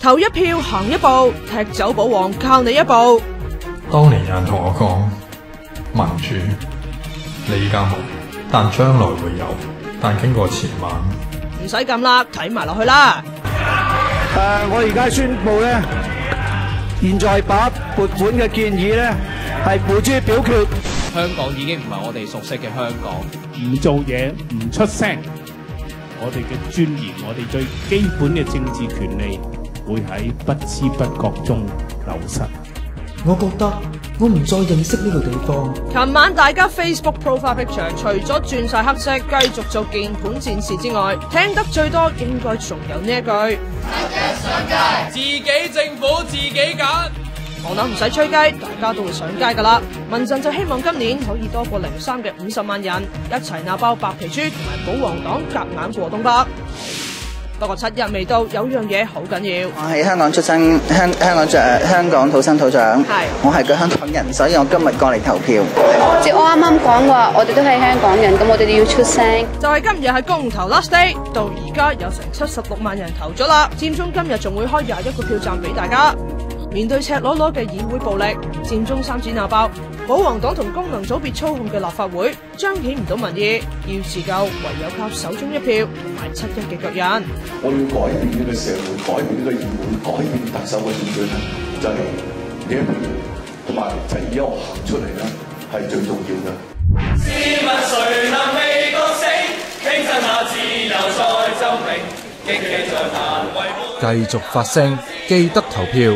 投一票行一步，踢走保皇靠你一步。當年有人同我講，民主你依家冇，但將來會有。但經過前晚，唔使咁啦，睇埋落去啦。我而家宣布咧，現在把撥款嘅建議咧係付諸表決。香港已經唔係我哋熟悉嘅香港，唔做嘢唔出聲，我哋嘅尊嚴，我哋最基本嘅政治權利會喺不知不覺中流失。我覺得我唔再認識呢個地方。琴晚大家 Facebook profile picture 除咗轉晒黑色，繼續做鍵盤戰士之外，聽得最多應該仲有呢一句：上街，自己政府自己揀。我諗唔使吹雞，大家都會上街噶啦。民陣就希望今年可以多過03嘅50萬人一齊鬧爆白皮書同埋保皇黨夾硬過東北。不過7日未到，有樣嘢好緊要。我係香港出生，香港土生土長。係，我係個香港人，所以我今日過嚟投票。即係我啱啱講話，我哋都係香港人，咁我哋都要出聲。就係今日係公投 last day，到而家有成76萬人投咗啦。佔中今日仲會開21個票站俾大家。面對赤裸裸嘅議會暴力，佔中3子鬧爆，保皇黨同功能組別操控嘅立法會彰顯唔到民意，要自救唯有靠手中一票同埋7一嘅腳印。我要改變呢個社會，改變呢個議會，改變特首嘅選舉咧，就係呢一票，同埋就係而家我行出嚟咧，係最重要嘅。試問誰能未覺醒？傾真下自由再爭鳴，激氣再難為。繼續發聲，記得投票。